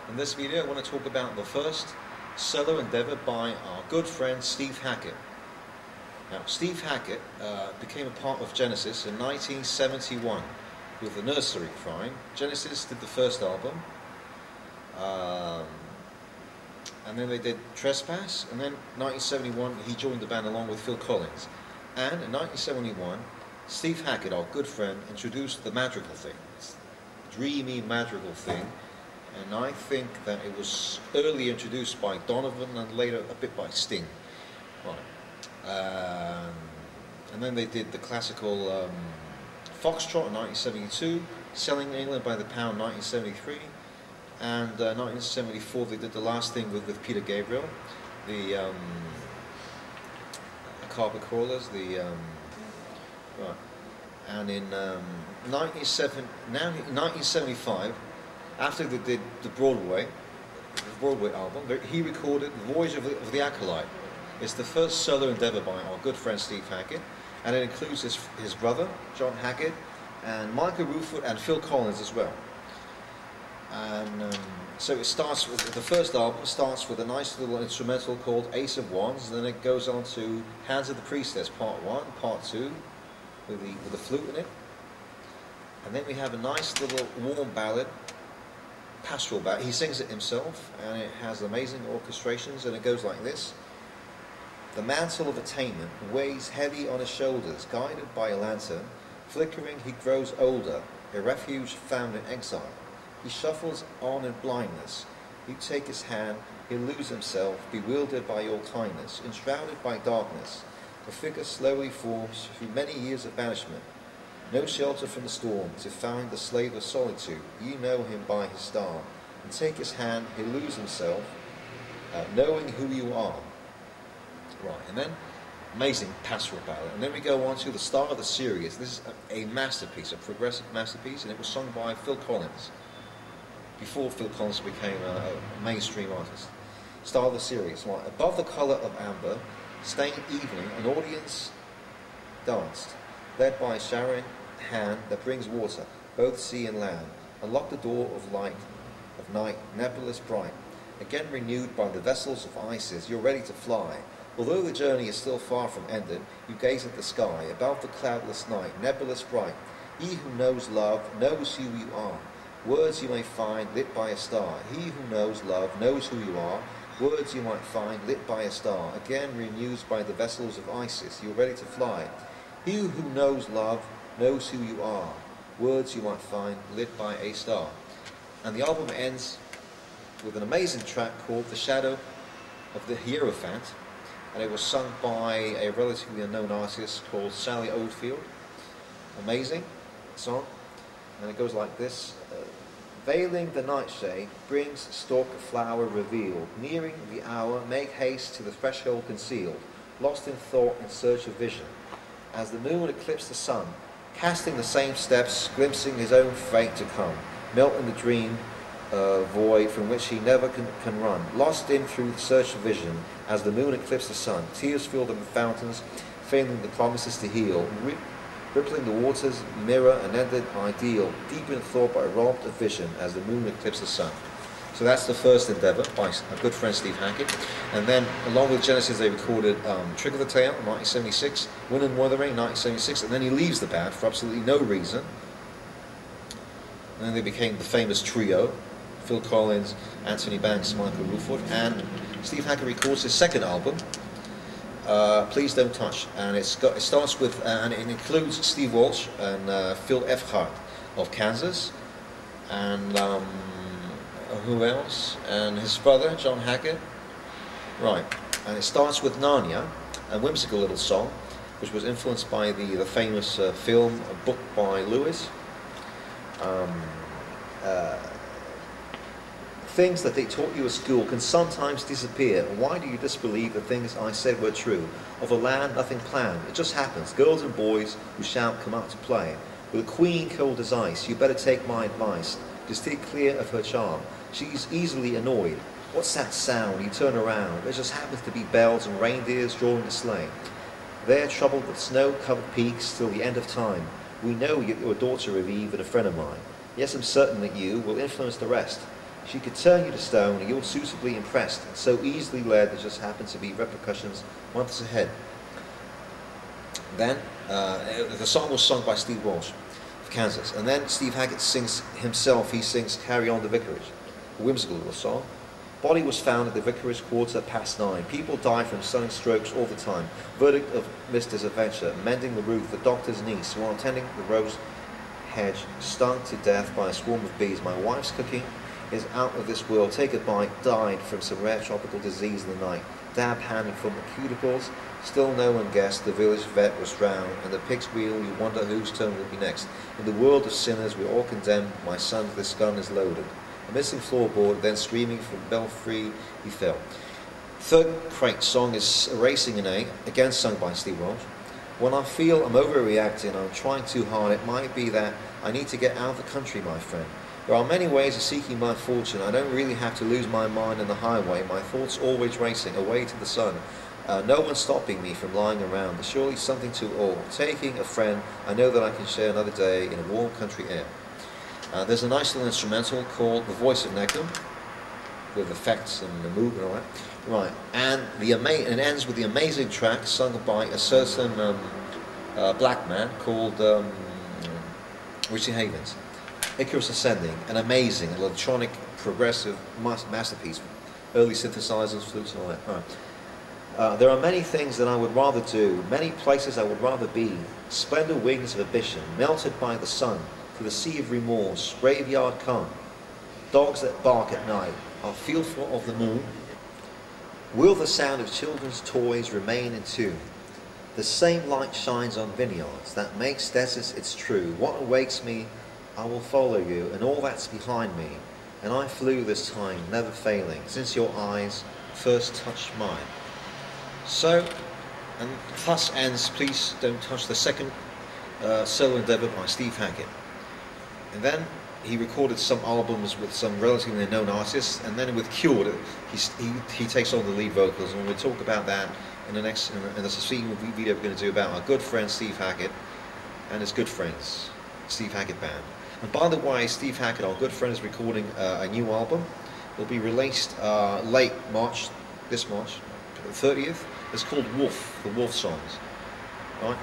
In this video I want to talk about the first solo endeavor by our good friend Steve Hackett. Now Steve Hackett became a part of Genesis in 1971 with the Nursery Crime. Genesis did the first album, and then they did Trespass, and then 1971 he joined the band along with Phil Collins. And in 1971 Steve Hackett, our good friend, introduced the madrigal thing, this dreamy madrigal thing. And I think that it was early introduced by Donovan and later a bit by Sting. Right. And then they did the classical Foxtrot in 1972, Selling England by the Pound 1973, and 1974 they did the last thing with Peter Gabriel, the Carpet Crawlers, right. And in 1975, after they did the Broadway album, he recorded Voyage of the Acolyte. It's the first solo endeavor by our good friend Steve Hackett, and it includes his brother, John Hackett, and Michael Ruford, and Phil Collins as well. And so it starts with, the first album starts with a nice little instrumental called Ace of Wands, and then it goes on to Hands of the Priestess, Part 1, Part 2, with the flute in it. And then we have a nice little warm ballad, pastoral ballad. He sings it himself, and it has amazing orchestrations, and it goes like this. The mantle of attainment weighs heavy on his shoulders, guided by a lantern. Flickering, he grows older, a refuge found in exile. He shuffles on in blindness. You take his hand, he'll lose himself, bewildered by your kindness, enshrouded by darkness. The figure slowly forms through many years of banishment. No shelter from the storm, to find the slave of solitude. You know him by his star, and take his hand, he'll lose himself, knowing who you are. Right, and then, amazing pastoral ballad. And then we go on to the star of the series. This is a masterpiece, a progressive masterpiece, and it was sung by Phil Collins, before Phil Collins became a mainstream artist. Star of the series. Right, above the colour of amber, stained evening, an audience danced, led by a showering hand that brings water, both sea and land. Unlock the door of light, of night, nebulous bright. Again renewed by the vessels of Isis, you're ready to fly. Although the journey is still far from ended, you gaze at the sky, above the cloudless night, nebulous bright. He who knows love knows who you are. Words you may find lit by a star. He who knows love knows who you are. Words you might find lit by a star. Again renews by the vessels of Isis, you're ready to fly. He who knows love knows who you are. Words you might find lit by a star. And the album ends with an amazing track called The Shadow of the Hierophant, and it was sung by a relatively unknown artist called Sally Oldfield. Amazing song. And it goes like this. Veiling the nightshade brings stalk of flower revealed. Nearing the hour, make haste to the threshold concealed. Lost in thought in search of vision. As the moon eclipsed the sun, casting the same steps, glimpsing his own fate to come, melt in the dream void from which he never can run, lost in through the search of vision, as the moon eclipsed the sun, tears fill the fountains, failing the promises to heal, rippling the waters, mirror an ended ideal, deep in thought but robbed of vision, as the moon eclipsed the sun. So that's the first endeavour by a good friend Steve Hackett. And then along with Genesis they recorded Trick of the Tail in 1976, Wind and Wuthering in 1976, and then he leaves the band for absolutely no reason. And then they became the famous trio, Phil Collins, Anthony Banks, Michael Ruford, and Steve Hackett records his second album, Please Don't Touch, and it starts with, and it includes Steve Walsh and Phil Efhart of Kansas, and who else? And his brother, John Hackett. Right. And it starts with Narnia, a whimsical little song, which was influenced by the famous film, a book by Lewis. Things that they taught you at school can sometimes disappear. Why do you disbelieve the things I said were true? Of a land, nothing planned. It just happens. Girls and boys who shan't come out to play. With a queen cold as ice, you better take my advice. Just steer clear of her charm. She's easily annoyed. What's that sound? You turn around. There just happens to be bells and reindeers drawing the sleigh. They're troubled with snow-covered peaks till the end of time. We know you're a daughter of Eve and a friend of mine. Yes, I'm certain that you will influence the rest. She could turn you to stone, and you're suitably impressed, and so easily led there just happened to be repercussions months ahead. Then, the song was sung by Steve Walsh of Kansas, and then Steve Hackett sings himself, he sings Carry On the Vicarage, a whimsical little song. Body was found at the vicarage 9:15. People die from stunning strokes all the time. Verdict of Mr. Adventure, mending the roof, the doctor's niece, while tending the rose hedge, stung to death by a swarm of bees. My wife's cooking is out of this world. Take a bite, died from some rare tropical disease in the night. Dab handed from the cuticles. Still no one guessed the village vet was drowned, and the pig's wheel, you wonder whose turn will be next. In the world of sinners, we're all condemned. My son, this gun is loaded. A missing floorboard, then screaming from belfry, he fell. Third crate song is Racing in A, again sung by Steve Walsh. When I feel I'm overreacting, I'm trying too hard, it might be that I need to get out of the country, my friend. There are many ways of seeking my fortune. I don't really have to lose my mind on the highway. My thoughts always racing, away to the sun. No one stopping me from lying around. There's surely something to all. Taking a friend, I know that I can share another day in a warm country air. There's a nice little instrumental called The Voice of Nectar, with effects and the mood and all that. Right, and it ends with the amazing track sung by a certain black man called Richie Havens. Icarus Ascending, an amazing electronic progressive masterpiece. Early synthesizers, flutes and all that. Right. There are many things that I would rather do, many places I would rather be. Splendor wings of ambition, melted by the sun, to the sea of remorse, graveyard calm. Dogs that bark at night are fearful of the moon. Will the sound of children's toys remain in tune? The same light shines on vineyards that makes deserts its true. What awakes me, I will follow you, and all that's behind me. And I flew this time, never failing, since your eyes first touched mine. So, and thus ends Please Don't Touch, the second solo endeavour by Steve Hackett. And then he recorded some albums with some relatively known artists, and then with Cured, he takes on the lead vocals, and we'll talk about that in the next, in the succeeding video we're going to do about our good friend Steve Hackett and his good friends, Steve Hackett Band. And by the way, Steve Hackett, our good friend, is recording a new album. It will be released late March, this March, the 30th. It's called Wolf, the Wolf Songs. Right?